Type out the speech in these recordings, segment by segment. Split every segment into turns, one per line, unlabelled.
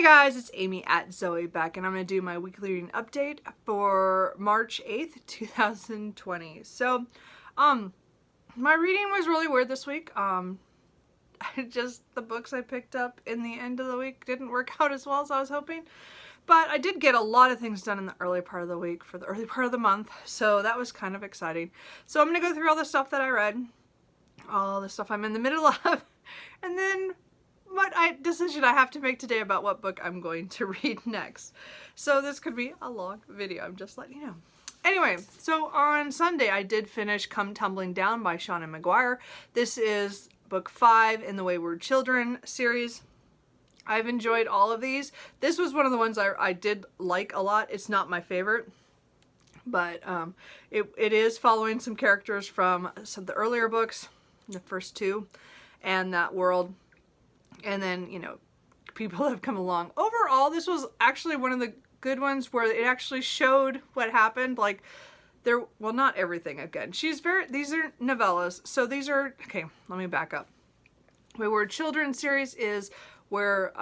guys, it's Amy at Zoe back, and I'm going to do my weekly reading update for March 8th, 2020. So, my reading was really weird this week. The books I picked up in the end of the week didn't work out as well as I was hoping. But I did get a lot of things done in the early part of the week for the early part of the month, so that was kind of exciting. So I'm going to go through all the stuff that I read, all the stuff I'm in the middle of, and then what decision I have to make today about what book I'm going to read next. So this could be a long video, I'm just letting you know. Anyway, so on Sunday I did finish Come Tumbling Down by Shauna McGuire. This is book 5 in the Wayward Children series. I've enjoyed all of these. This was one of the ones I did like a lot. It's not my favorite, but it is following some characters from some of the earlier books, the first two, and that world. And then, you know, people have come along. Overall, this was actually one of the good ones where it actually showed what happened. Like, well, not everything again. These are novellas. So these are, okay, let me back up. Wayward Children series is where,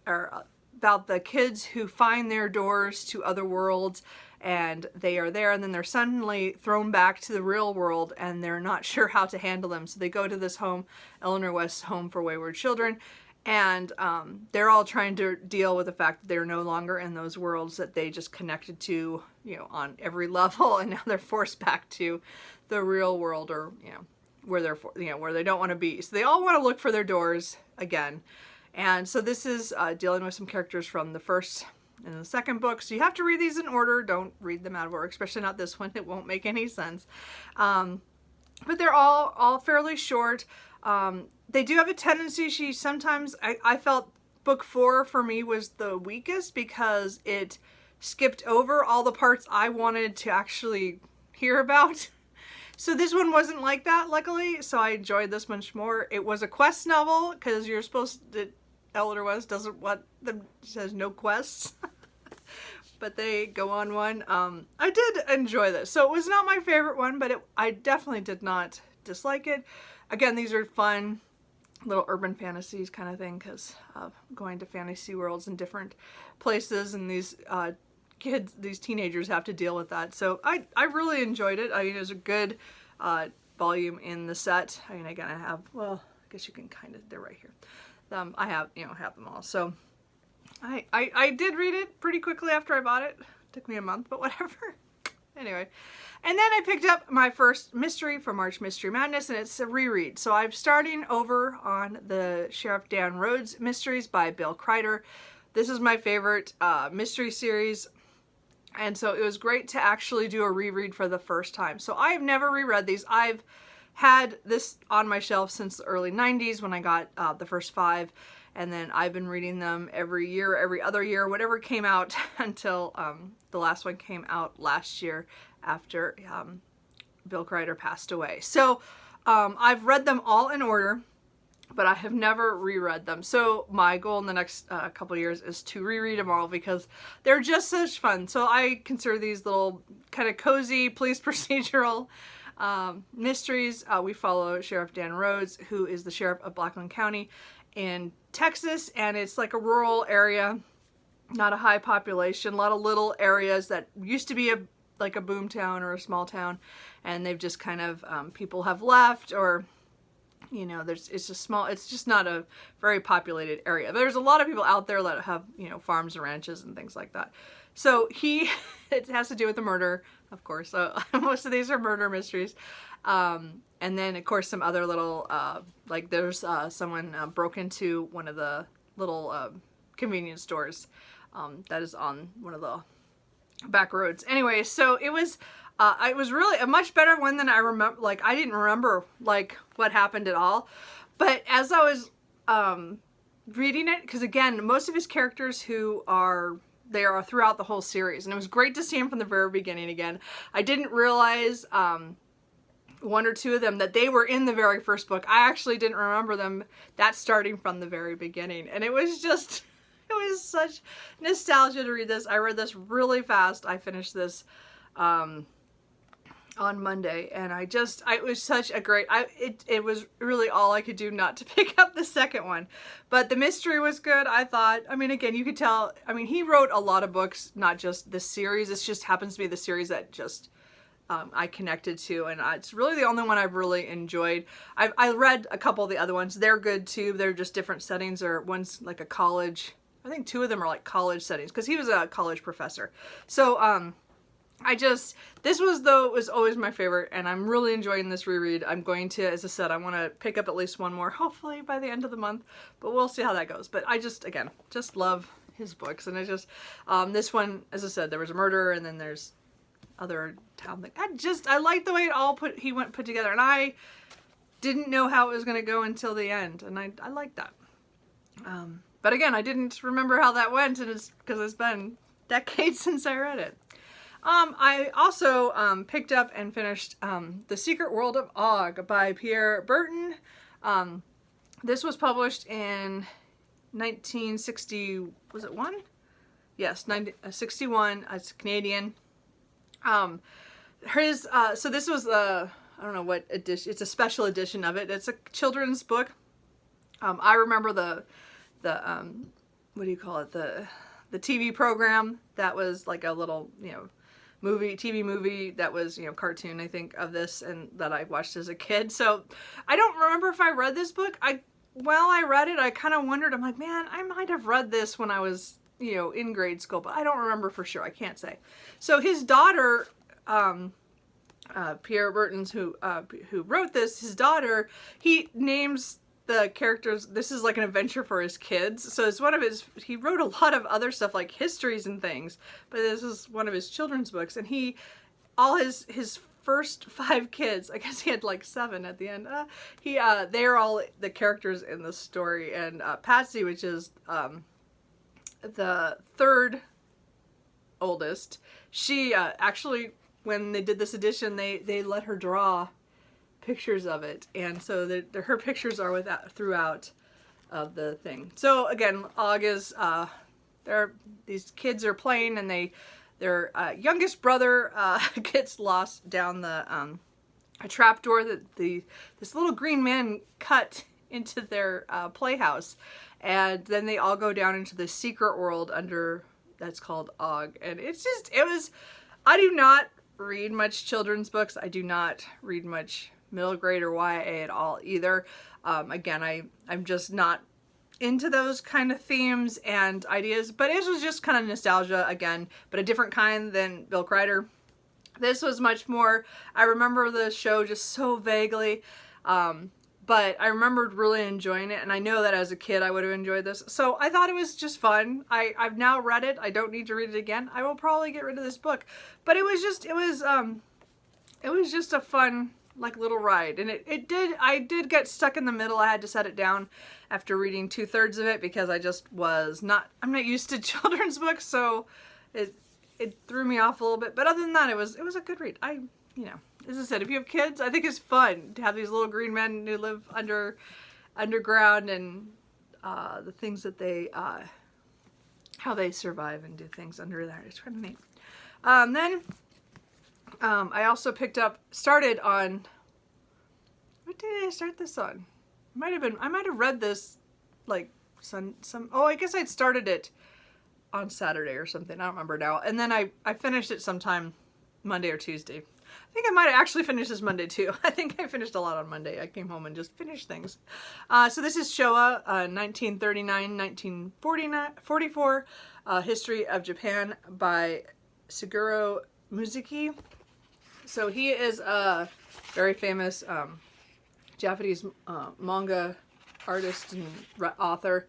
about the kids who find their doors to other worlds, and they are there, and then they're suddenly thrown back to the real world, and they're not sure how to handle them. So they go to this home, Eleanor West's home for wayward children, and they're all trying to deal with the fact that they're no longer in those worlds that they just connected to, you know, on every level, and now they're forced back to the real world, or, you know, where they don't want to be. So they all want to look for their doors again. And so this is dealing with some characters from the first and the second book. So you have to read these in order. Don't read them out of order, especially not this one. It won't make any sense. But they're all fairly short. They do have a tendency, I felt book 4 for me was the weakest because it skipped over all the parts I wanted to actually hear about. So this one wasn't like that, luckily, so I enjoyed this much more. It was a quest novel, because you're supposed to, Eleanor West doesn't want them, says no quests, but they go on one. I did enjoy this. So it was not my favorite one, but I definitely did not dislike it. Again, these are fun little urban fantasies kind of thing, because of going to fantasy worlds in different places, and these these teenagers have to deal with that. So I really enjoyed it. I mean, it was a good volume in the set. I mean, again, I have, well, I guess you can kind of, they're right here. I have, you know, have them all. So I did read it pretty quickly after I bought it. It took me a month, but whatever. Anyway. And then I picked up my first mystery for March Mystery Madness, and it's a reread. So I'm starting over on the Sheriff Dan Rhodes mysteries by Bill Kreider. This is my favorite mystery series. And so it was great to actually do a reread for the first time. So I've never reread these. I've had this on my shelf since the early 90s when I got the first 5. And then I've been reading them every year, every other year, whatever came out until the last one came out last year after Bill Kreider passed away. So I've read them all in order, but I have never reread them. So my goal in the next couple of years is to reread them all, because they're just such fun. So I consider these little kind of cozy police procedural mysteries. We follow Sheriff Dan Rhodes, who is the sheriff of Blackland County in Texas, and it's like a rural area, not a high population, a lot of little areas that used to be like a boom town or a small town, and they've just kind of, people have left, or you know, it's just not a very populated area. There's a lot of people out there that have, you know, farms and ranches and things like that. So it has to do with the murder, of course. So most of these are murder mysteries. And then, of course, some other little, like there's someone broke into one of the little convenience stores that is on one of the back roads. Anyway, so it was really a much better one than I remember. Like, I didn't remember, like, what happened at all. But as I was reading it, because again, most of his characters they are throughout the whole series, and it was great to see him from the very beginning again. I didn't realize one or two of them that they were in the very first book. I actually didn't remember them starting from the very beginning, and it was just, it was such nostalgia to read this. I read this really fast. I finished this on Monday, and it was such a great, it was really all I could do not to pick up the second one. But the mystery was good, I thought. I mean, again, you could tell, I mean, he wrote a lot of books, not just this series. This just happens to be the series that just I connected to, and it's really the only one I've really enjoyed. I read a couple of the other ones. They're good too. They're just different settings, or one's like a college. I think two of them are like college settings, because he was a college professor. So, this was always my favorite, and I'm really enjoying this reread. I'm going to, as I said, I want to pick up at least one more, hopefully by the end of the month, but we'll see how that goes. But I just love his books, and this one, as I said, there was a murder, and then there's other town thing. I like the way it all put together, and I didn't know how it was going to go until the end, and I like that. But again, I didn't remember how that went, and it's because it's been decades since I read it. I also picked up and finished The Secret World of Og by Pierre Berton. This was published in 1960, was it one? Yes, 1961. It's Canadian. So this was I don't know what edition, it's a special edition of it. It's a children's book. I remember the what do you call it? The TV program that was like a little, TV movie that was, cartoon, I think, of this, and that I watched as a kid. So I don't remember if I read this book. While I read it, I kind of wondered, I'm like, man, I might have read this when I was, in grade school, but I don't remember for sure. I can't say. So his daughter, Pierre Bertens, who wrote this, his daughter, he names the characters, this is like an adventure for his kids. So it's he wrote a lot of other stuff like histories and things, but this is one of his children's books, and all his first 5 kids, I guess he had like 7 at the end, they're all the characters in the story, and Patsy, which is the 3rd oldest, she actually, when they did this edition, they let her draw pictures of it, and so her pictures are throughout of the thing. So again, Og is these kids are playing, and their youngest brother gets lost down a trapdoor that this little green man cut into their playhouse, and then they all go down into the secret world that's called Og, and I do not read much children's books. I do not read much middle grade or YA at all either. Again, I'm just not into those kind of themes and ideas, but it was just kind of nostalgia again, but a different kind than Bill Crider. This was much more, I remember the show just so vaguely, but I remembered really enjoying it, and I know that as a kid I would have enjoyed this, so I thought it was just fun. I've now read it. I don't need to read it again. I will probably get rid of this book, but it was just a fun, like, little ride, and I did get stuck in the middle. I had to set it down after reading 2/3 of it, because I'm not used to children's books, so it threw me off a little bit, but other than that, it was a good read. As I said, if you have kids, I think it's fun to have these little green men who live underground, and the things that how they survive and do things under there. It's kind of neat. Then I also started on, what did I start this on? I might have read this like I guess I'd started it on Saturday or something. I don't remember now. And then I finished it sometime Monday or Tuesday. I think I might have actually finished this Monday too. I think I finished a lot on Monday. I came home and just finished things. So this is Showa, 1939-1944, History of Japan by Suguro Mizuki. So he is a very famous Japanese manga artist and author.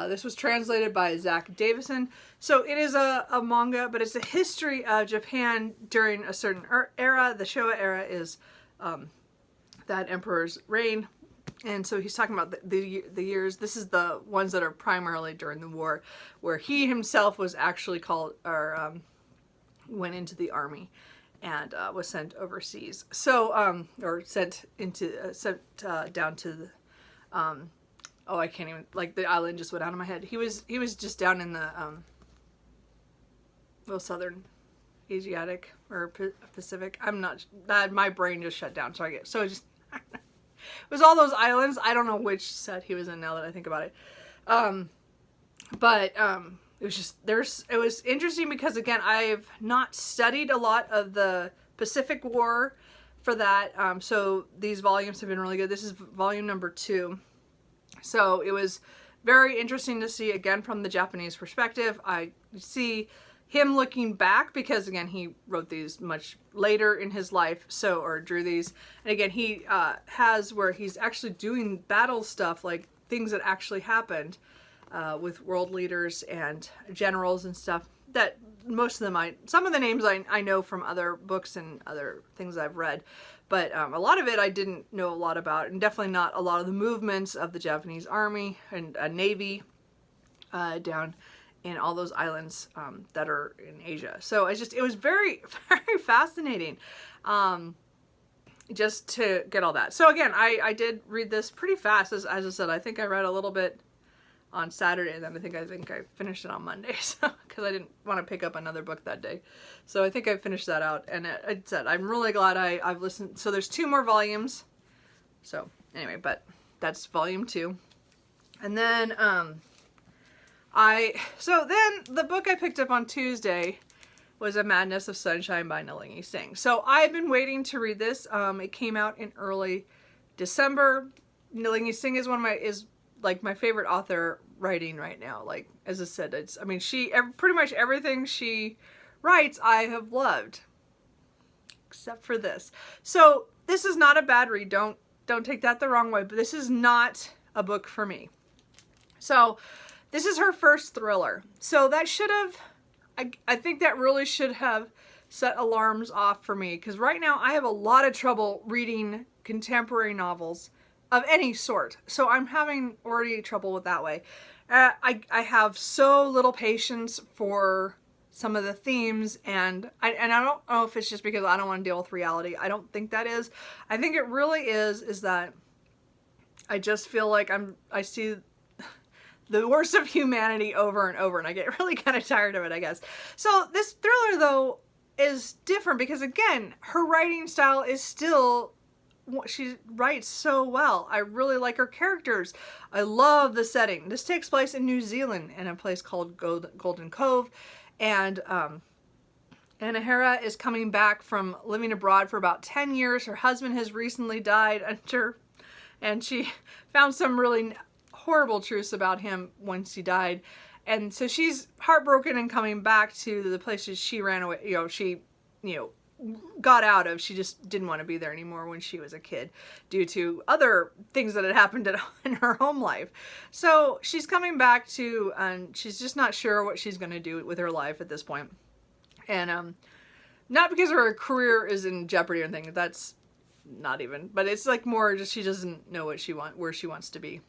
This was translated by Zach Davison. So it is a manga, but it's a history of Japan during a certain era. The Showa era is that emperor's reign. And so he's talking about the years. This is the ones that are primarily during the war, where he himself was actually went into the army and was sent overseas. So, or sent down to the, I can't even, like, the island just went out of my head. He was just down in the, southern Asiatic or Pacific. I'm not, my brain just shut down. So it was all those islands. I don't know which set he was in now that I think about it. It was just, it was interesting because, again, I've not studied a lot of the Pacific War for that. So these volumes have been really good. This is volume number 2. So it was very interesting to see, again, from the Japanese perspective. I see him looking back because, again, he wrote these much later in his life, or drew these. And again, he has where he's actually doing battle stuff, like things that actually happened with world leaders and generals and stuff. That most of them, some of the names I know from other books and other things I've read. But a lot of it I didn't know a lot about, and definitely not a lot of the movements of the Japanese army and Navy down in all those islands that are in Asia. So it was very, very fascinating just to get all that. So again, I did read this pretty fast. As I said, I think I read a little bit on Saturday, and then I think I finished it on Monday, so because I didn't want to pick up another book that day. So I think I finished that out, and I said I'm really glad I've listened. So there's 2 more volumes. So anyway, but that's volume 2. And then the book I picked up on Tuesday was A Madness of Sunshine by Nalini Singh. So I've been waiting to read this. It came out in early December. Nalini Singh is like my favorite author writing right now. Like, as I said, pretty much everything she writes I have loved, except for this. So this is not a bad read. Don't take that the wrong way, but this is not a book for me. So this is her first thriller. So that should have, I think that really should have set alarms off for me, because right now I have a lot of trouble reading contemporary novels of any sort. So I'm having already trouble with that way. I have so little patience for some of the themes, and I don't know if it's just because I don't want to deal with reality. I don't think that is. I think it really is that I just feel like I see the worst of humanity over and over, and I get really kind of tired of it, I guess. So this thriller, though, is different because, again, her writing style is still, she writes so well. I really like her characters. I love the setting. This takes place in New Zealand in a place called Golden Cove, and Anahara is coming back from living abroad for about 10 years. Her husband has recently died, and she found some really horrible truths about him once he died. And so she's heartbroken and coming back to the places she ran away, got out of. She just didn't want to be there anymore when she was a kid due to other things that had happened in her home life. So she's coming back to, and she's just not sure what she's going to do with her life at this point. And not because her career is in jeopardy or anything. That's not even, but it's like more just she doesn't know what where she wants to be.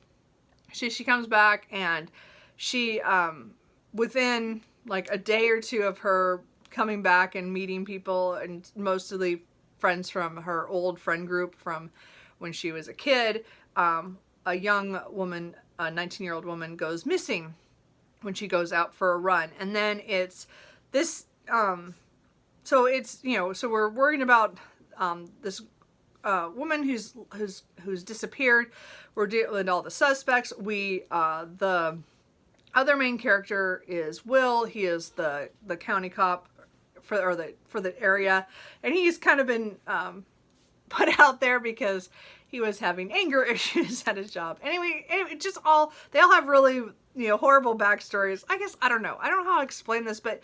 She comes back, and she within like a day or two of her coming back and meeting people, and mostly friends from her old friend group from when she was a kid, a young woman, a 19-year-old woman, goes missing when she goes out for a run. And then it's this, so we're worrying about this woman who's disappeared. We're dealing with all the suspects. The other main character is Will. He is the county cop for the area, and he's kind of been put out there because he was having anger issues at his job. Anyway, they all have really horrible backstories. I guess I don't know how to explain this, but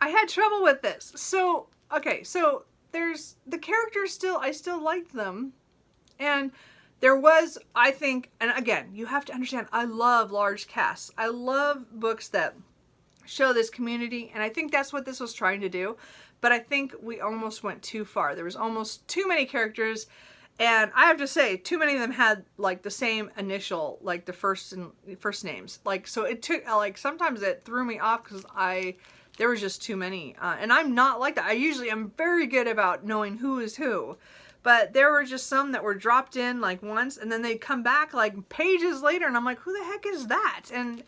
I had trouble with this. So okay, so there's the characters I still liked them, and there was, I think, and again, you have to understand, I love large casts. I love books that show this community, and I think that's what this was trying to do, but I think we almost went too far. There was almost too many characters, and I have to say, too many of them had like the same initial, like the first names. Like, so it took, like, sometimes it threw me off because there was just too many, and I'm not like that. I usually am very good about knowing who is who, but there were just some that were dropped in like once, and then they'd come back like pages later, and I'm like, who the heck is that? And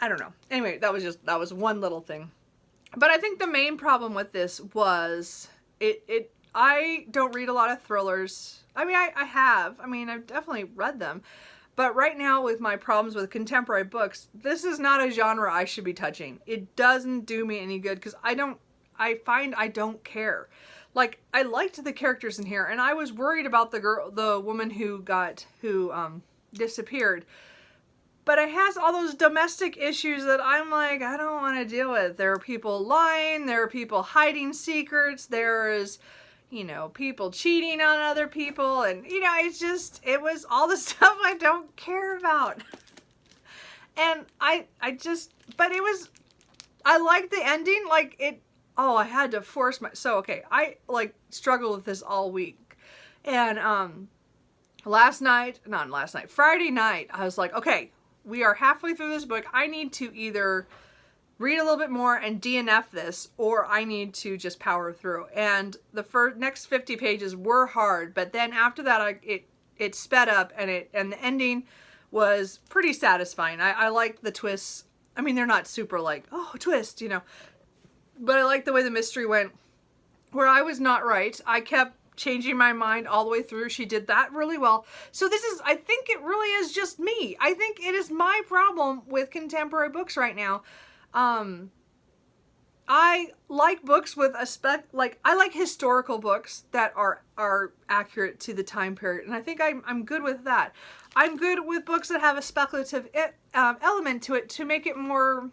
I don't know. Anyway, that was one little thing. But I think the main problem with this was I don't read a lot of thrillers. I mean, I have. I mean, I've definitely read them. But right now, with my problems with contemporary books, this is not a genre I should be touching. It doesn't do me any good because I find I don't care. Like, I liked the characters in here, and I was worried about the woman who disappeared. But it has all those domestic issues that I'm like, I don't want to deal with. There are people lying, there are people hiding secrets, there's, you know, people cheating on other people, and, you know, it was all the stuff I don't care about. And I liked the ending, like, I had to force okay, I, struggled with this all week. And, Friday night, I was like, okay, we are halfway through this book. I need to either read a little bit more and DNF this, or I need to just power through. And the next 50 pages were hard, but then after that, it sped up, and the ending was pretty satisfying. I liked the twists. I mean, they're not super twist, you know, but I liked the way the mystery went, where I was not right. I kept changing my mind all the way through. She did that really well. So I think it really is just me. I think it is my problem with contemporary books right now. I like books with I like historical books that are accurate to the time period, and I think I'm good with that. I'm good with books that have a speculative element to it to make it more,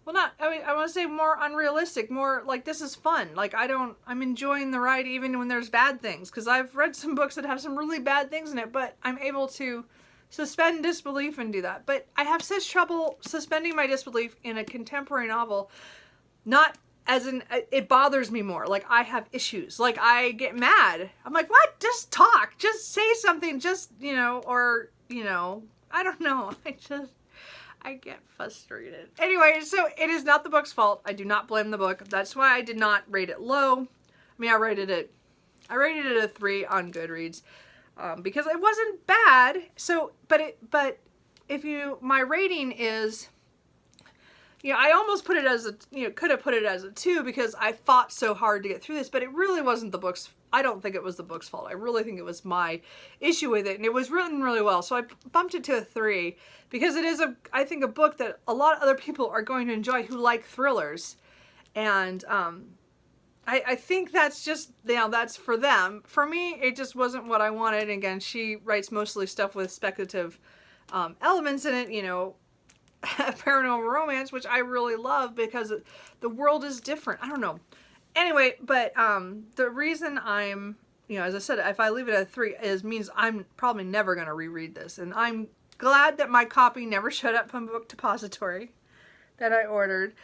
I want to say more unrealistic, more like this is fun. Like I'm enjoying the ride even when there's bad things, because I've read some books that have some really bad things in it, but I'm able to suspend disbelief and do that. But I have such trouble suspending my disbelief in a contemporary novel, not as in, it bothers me more. Like, I have issues. Like, I get mad. I'm like, what? Just talk. Just say something. Just, you know, or, you know, I don't know. I get frustrated. Anyway, so it is not the book's fault. I do not blame the book. That's why I did not rate it low. I mean, I rated it a 3 on Goodreads, because it wasn't bad. So, but my rating is, you know, I almost put it as could have put it as a 2 because I fought so hard to get through this, but it really wasn't the book's. I don't think it was the book's fault. I really think it was my issue with it, and it was written really well. So I bumped it to a 3 because it is I think a book that a lot of other people are going to enjoy who like thrillers, and I think that's just, you know, that's for them. For me, it just wasn't what I wanted. And again, she writes mostly stuff with speculative elements in it, you know, paranormal romance, which I really love because the world is different. I don't know. Anyway, but the reason I'm, you know, as I said, if I leave it at a 3 means I'm probably never going to reread this. And I'm glad that my copy never showed up from Book Depository that I ordered.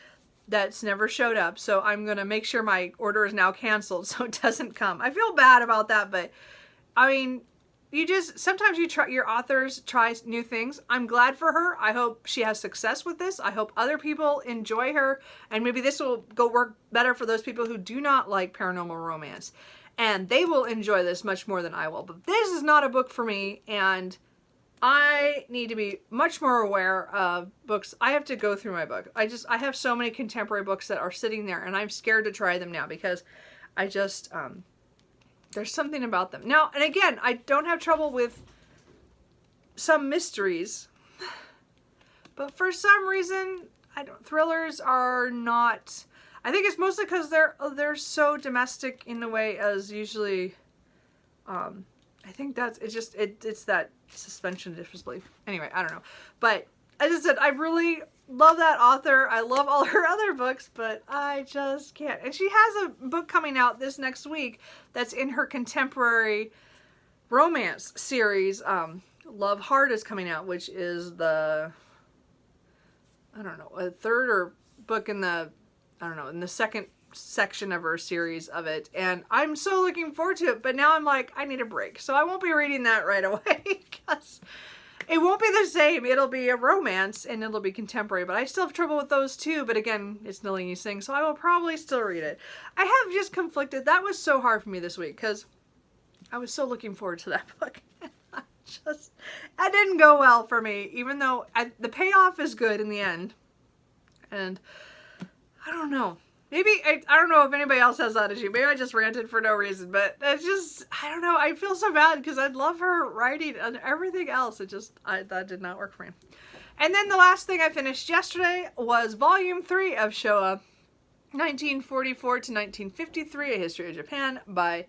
That's never showed up. So I'm going to make sure my order is now canceled so it doesn't come. I feel bad about that, but I mean, sometimes your authors try new things. I'm glad for her. I hope she has success with this. I hope other people enjoy her, and maybe this will go work better for those people who do not like paranormal romance, and they will enjoy this much more than I will. But this is not a book for me, and I need to be much more aware of books. I have to go through my book. I have so many contemporary books that are sitting there, and I'm scared to try them now because I just, there's something about them. Now, and again, I don't have trouble with some mysteries, but for some reason, thrillers are not, I think it's mostly because they're so domestic in a way as usually, I think it's that suspension of disbelief. Anyway, I don't know. But as I said, I really love that author. I love all her other books, but I just can't. And she has a book coming out this next week that's in her contemporary romance series. Love Hard is coming out, which is the, I don't know, a third or book in the, I don't know, in the second section of her series of it, and I'm so looking forward to it, but now I'm like, I need a break, so I won't be reading that right away because it won't be the same. It'll be a romance and it'll be contemporary, but I still have trouble with those too. But again, it's Nalini's thing, so I will probably still read it. I have just conflicted. That was so hard for me this week because I was so looking forward to that book. I Just, that didn't go well for me, even though the payoff is good in the end. And I don't know. Maybe, I don't know if anybody else has that issue. Maybe I just ranted for no reason, but it's just, I don't know. I feel so bad because I love her writing and everything else. It just, that did not work for me. And then the last thing I finished yesterday was Volume 3 of Showa, 1944 to 1953, A History of Japan by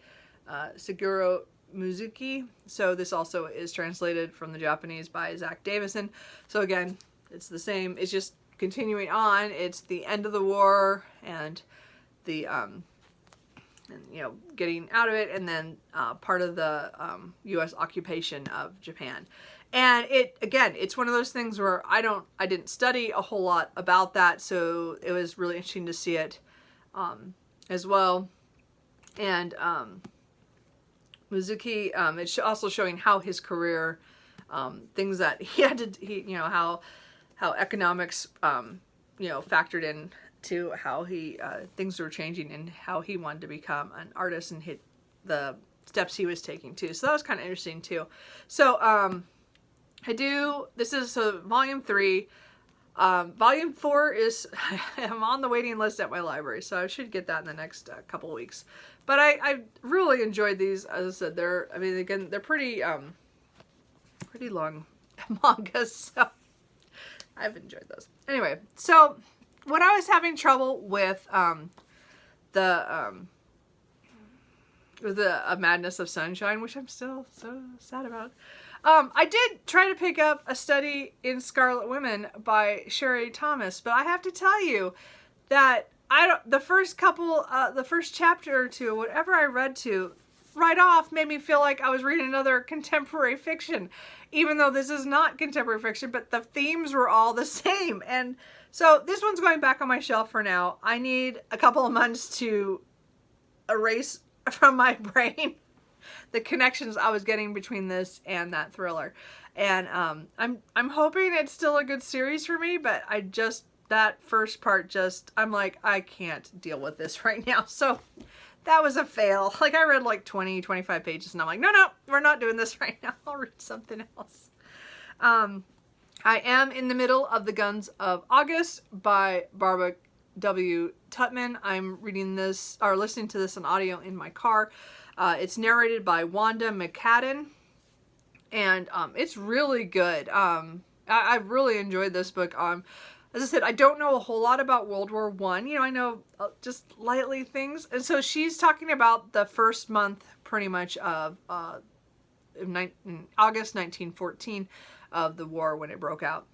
Shigeru Mizuki. So this also is translated from the Japanese by Zach Davison. So again, it's the same. It's just continuing on. It's the end of the war and the and, you know, getting out of it, and then part of the U.S. occupation of Japan. And it's one of those things where I didn't study a whole lot about that, so it was really interesting to see it as well. And Mizuki, it's also showing how his career, things that he had to, you know, how economics, you know, factored in to how things were changing and how he wanted to become an artist and hit the steps he was taking too. So that was kind of interesting too. So, this is Volume 3. Volume 4 is, I'm on the waiting list at my library, so I should get that in the next couple of weeks. But I really enjoyed these. As I said, they're pretty long mangas, so I've enjoyed those. Anyway, so when I was having trouble with the A Madness of Sunshine, which I'm still so sad about, I did try to pick up A Study in Scarlet Women by Sherry Thomas, but I have to tell you that the first chapter or two, whatever I read to, right off made me feel like I was reading another contemporary fiction, even though this is not contemporary fiction, but the themes were all the same. And so this one's going back on my shelf for now. I need a couple of months to erase from my brain the connections I was getting between this and that thriller. And I'm hoping it's still a good series for me, but that first part I'm like, I can't deal with this right now. So that was a fail. Like, I read like 20, 25 pages and I'm like, no, we're not doing this right now. I'll read something else. I am in the middle of The Guns of August by Barbara W. Tuttman. I'm reading this, or listening to this on audio in my car. It's narrated by Wanda McCadden, and it's really good. I really enjoyed this book. As I said, I don't know a whole lot about World War I. You know, I know just lightly things. And so she's talking about the first month, pretty much, of in August 1914 of the war when it broke out.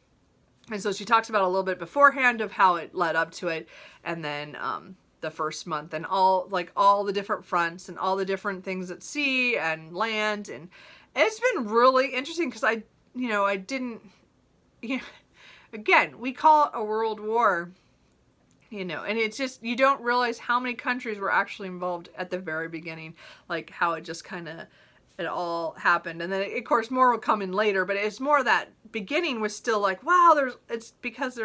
And so she talks about a little bit beforehand of how it led up to it, and then the first month, and all the different fronts and all the different things at sea and land. And it's been really interesting because I didn't, again, we call it a world war, and it's just, you don't realize how many countries were actually involved at the very beginning, like how it just kind of, it all happened. And then, of course, more will come in later, but it's more that beginning was still like, wow, it's because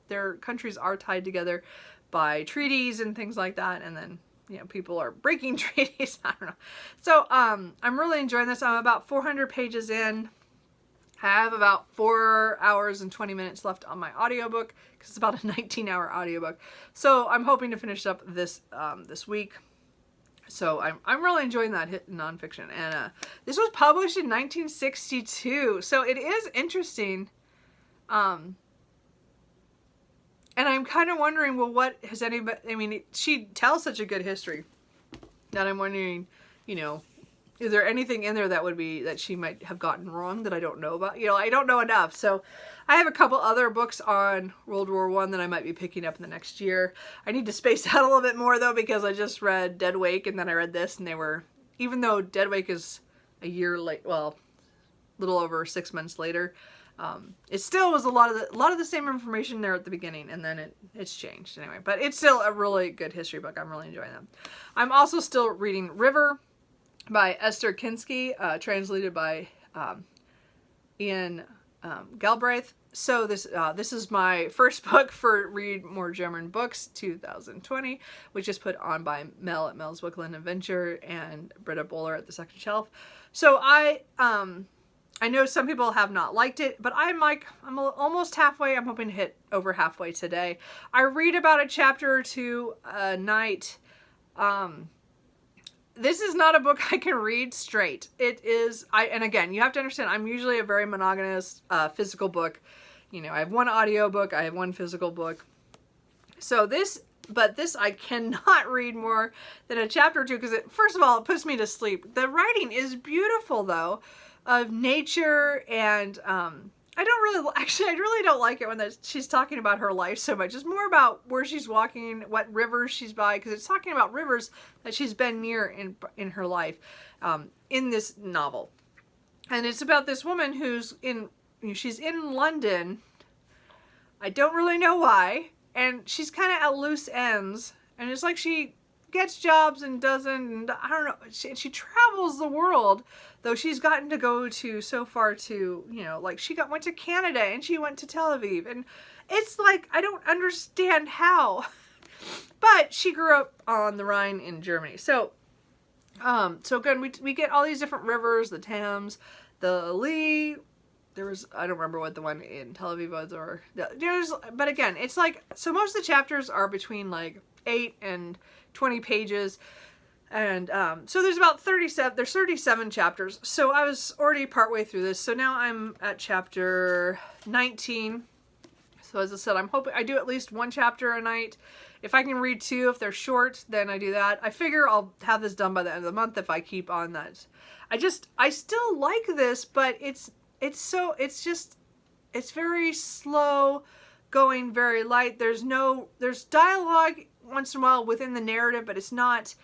their countries are tied together by treaties and things like that. And then, people are breaking treaties. I don't know. So, I'm really enjoying this. I'm about 400 pages in. I have about 4 hours and 20 minutes left on my audiobook because it's about a 19-hour audiobook. So I'm hoping to finish up this week. So I'm really enjoying that nonfiction. And this was published in 1962. So it is interesting. And I'm kind of wondering, well, what has anybody, I mean, she tells such a good history that I'm wondering, is there anything in there that she might have gotten wrong that I don't know about? I don't know enough. So I have a couple other books on World War I that I might be picking up in the next year. I need to space out a little bit more though, because I just read Dead Wake and then I read this, and they were, even though Dead Wake is a year late, well, a little over 6 months later, it still was a lot of the same information there at the beginning, and then it's changed anyway. But it's still a really good history book. I'm really enjoying them. I'm also still reading River by Esther Kinsky, translated by Ian Galbraith. So this is my first book for Read More German Books 2020, which is put on by Mel at Mel's Bookland Adventure and Britta Bohler at The Second Shelf. So I I know some people have not liked it, but I'm almost halfway. I'm hoping to hit over halfway today. I read about a chapter or two a night. This is not a book I can read straight. It is, and again, you have to understand, I'm usually a very monogamous physical book. You know, I have one audio book, I have one physical book. So this I cannot read more than a chapter or two because first of all, it puts me to sleep. The writing is beautiful though, of nature, and I really don't like it when she's talking about her life so much. It's more about where she's walking, what rivers she's by, because it's talking about rivers that she's been near in her life in this novel. And it's about this woman she's in London. I don't really know why. And she's kind of at loose ends. And it's like she gets jobs and doesn't, and I don't know. She travels the world, though she's gotten to go to so far to, you know, like she went to Canada and she went to Tel Aviv. And it's like, I don't understand how. But she grew up on the Rhine in Germany. So again, we get all these different rivers, the Thames, the Lee. I don't remember what the one in Tel Aviv was, but again, it's like, so most of the chapters are between like 8 and 20 pages. And so there's about 37 chapters. So I was already partway through this. So now I'm at chapter 19. So as I said, I'm hoping I do at least one chapter a night. If I can read 2, if they're short, then I do that. I figure I'll have this done by the end of the month if I keep on that. I still like this, but it's very slow going, very light. There's dialogue once in a while within the narrative, but it's not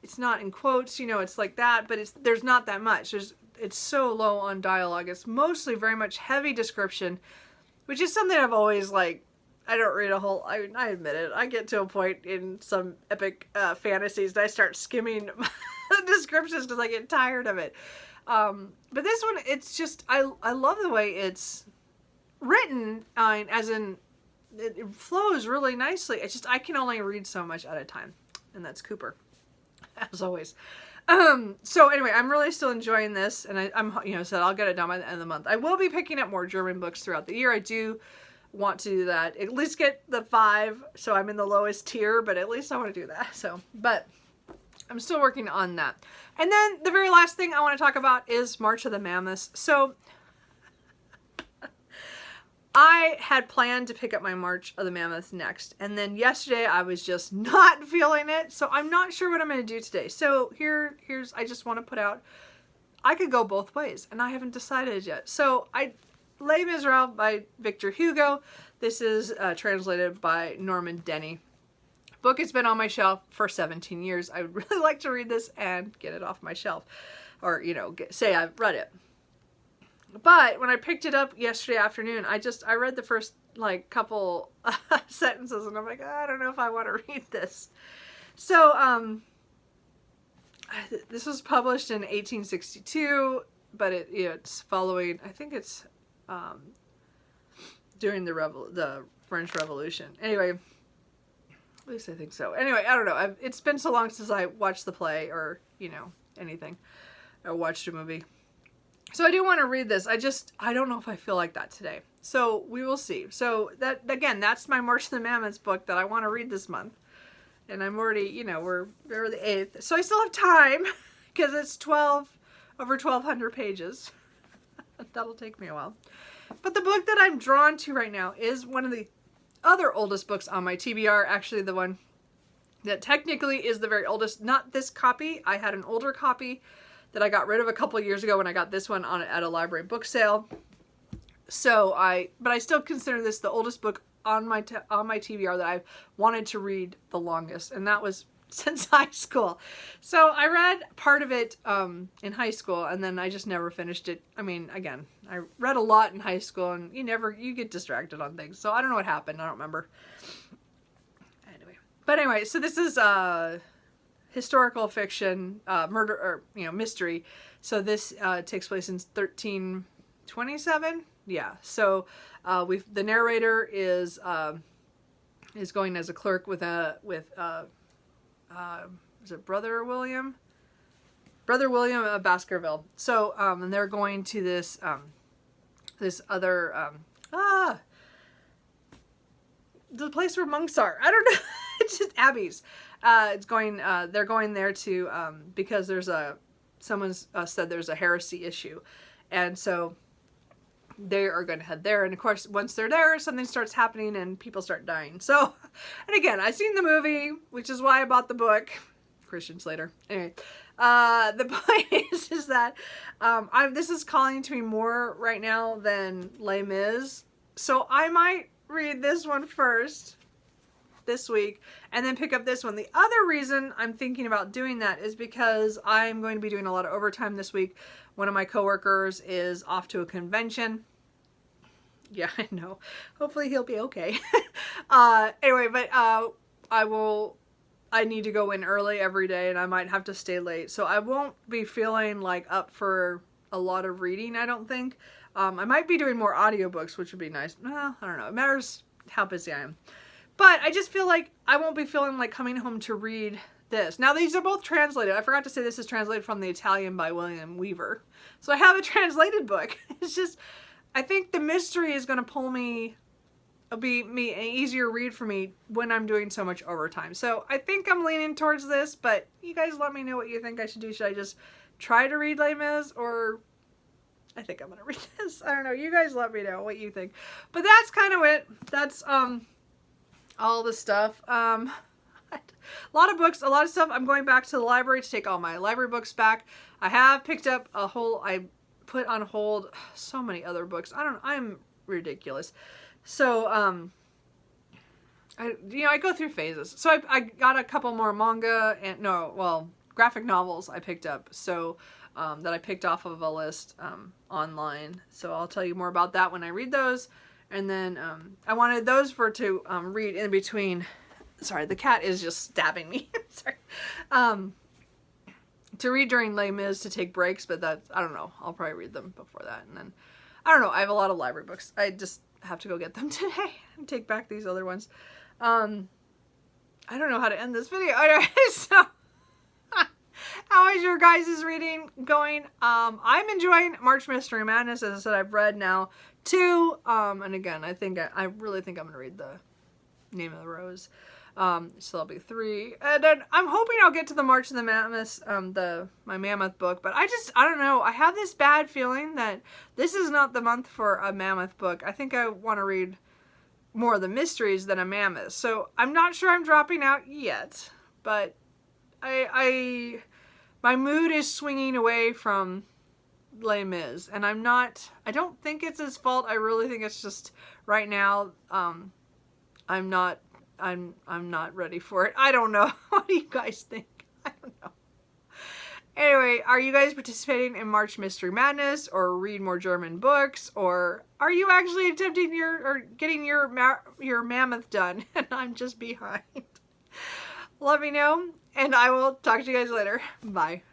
in quotes, you know, it's like that, but there's not that much. It's so low on dialogue. It's mostly very much heavy description, which is something I've always like. I don't read I admit it. I get to a point in some epic fantasies that I start skimming the descriptions because I get tired of it. But this one, it's just, I love the way it's written, as in, it flows really nicely. It's just, I can only read so much at a time. And that's Cooper, as always. So anyway, I'm really still enjoying this, and I'm, you know, I'll get it done by the end of the month. I will be picking up more German books throughout the year. I do want to do that. At least get the 5, so I'm in the lowest tier, but at least I want to do that. So, but I'm still working on that. And then the very last thing I want to talk about is March of the Mammoths. So I had planned to pick up my March of the Mammoths next. And then yesterday I was just not feeling it. So I'm not sure what I'm going to do today. So I just want to put out, I could go both ways and I haven't decided yet. So Les Miserables by Victor Hugo. This is translated by Norman Denny. Book has been on my shelf for 17 years. I would really like to read this and get it off my shelf, or, you know, say I've read it. But when I picked it up yesterday afternoon, I read the first like couple sentences and I'm like, I don't know if I want to read this. So this was published in 1862, but it's following, I think it's during the French Revolution. Anyway, at least I think so. Anyway, I don't know. It's been so long since I watched the play or, you know, anything. Or watched a movie. So I do want to read this. I don't know if I feel like that today. So we will see. So again, that's my March of the Mammoths book that I want to read this month. And I'm already, you know, we're the 8th. So I still have time because it's over 1,200 pages. That'll take me a while. But the book that I'm drawn to right now is one of the other oldest books on my TBR, actually the one that technically is the very oldest. Not this copy. I had an older copy that I got rid of a couple years ago when I got this one at a library book sale. So but I still consider this the oldest book on my TBR that I've wanted to read the longest, and that was since high school. So I read part of it in high school, and then I just never finished it. I mean, again, I read a lot in high school, and you get distracted on things. So I don't know what happened. I don't remember. Anyway, so this is historical fiction, murder, or, you know, mystery. So this takes place in 1327. Yeah. So the narrator is going as a clerk with is it Brother William? Brother William of Baskerville. So, and they're going to this, this other, the place where monks are. I don't know. It's just abbeys. They're going there to, because there's someone's said there's a heresy issue. And so they are going to head there. And of course, once they're there, something starts happening and people start dying. So, and again, I've seen the movie, which is why I bought the book. Christian Slater. Anyway, the point is that this is calling to me more right now than Les Mis. So I might read this one first this week and then pick up this one. The other reason I'm thinking about doing that is because I'm going to be doing a lot of overtime this week. One of my coworkers is off to a convention. Yeah, I know. Hopefully he'll be okay. Anyway, but I need to go in early every day and I might have to stay late. So I won't be feeling like up for a lot of reading, I don't think. I might be doing more audiobooks, which would be nice. Well, I don't know. It matters how busy I am. But I just feel like I won't be feeling like coming home to read this. Now, these are both translated. I forgot to say this is translated from the Italian by William Weaver. So I have a translated book. It's just, I think the mystery is going to pull me, it'll be an easier read for me when I'm doing so much overtime. So I think I'm leaning towards this, but you guys let me know what you think I should do. Should I just try to read Les Mis, or I think I'm going to read this? I don't know. You guys let me know what you think. But that's kind of it. That's, all the stuff. A lot of books, a lot of stuff. I'm going back to the library to take all my library books back. I have picked up I put on hold so many other books. I'm ridiculous. So, I go through phases. So I got a couple more manga and, graphic novels I picked up. So, that I picked off of a list, online. So I'll tell you more about that when I read those. And then I wanted those to read in between. Sorry, the cat is just stabbing me. Sorry. To read during Les Mis to take breaks, but that's, I don't know. I'll probably read them before that. And then, I don't know. I have a lot of library books. I just have to go get them today and take back these other ones. I don't know how to end this video. Anyway, so how is your guys' reading going? I'm enjoying March Mystery Madness. As I said, I've read now 2. And again, I really think I'm going to read the Name of the Rose. So that'll be 3. And then I'm hoping I'll get to the March of the Mammoth, my Mammoth book. But I don't know. I have this bad feeling that this is not the month for a Mammoth book. I think I want to read more of the mysteries than a Mammoth. So I'm not sure I'm dropping out yet. But my mood is swinging away from Les Mis, and I don't think it's his fault. I really think it's just right now, I'm not ready for it. I don't know. What do you guys think? I don't know. Anyway, are you guys participating in March Mystery Madness, or read more German books, or are you actually attempting getting your Mammoth done and I'm just behind? Let me know, and I will talk to you guys later. Bye.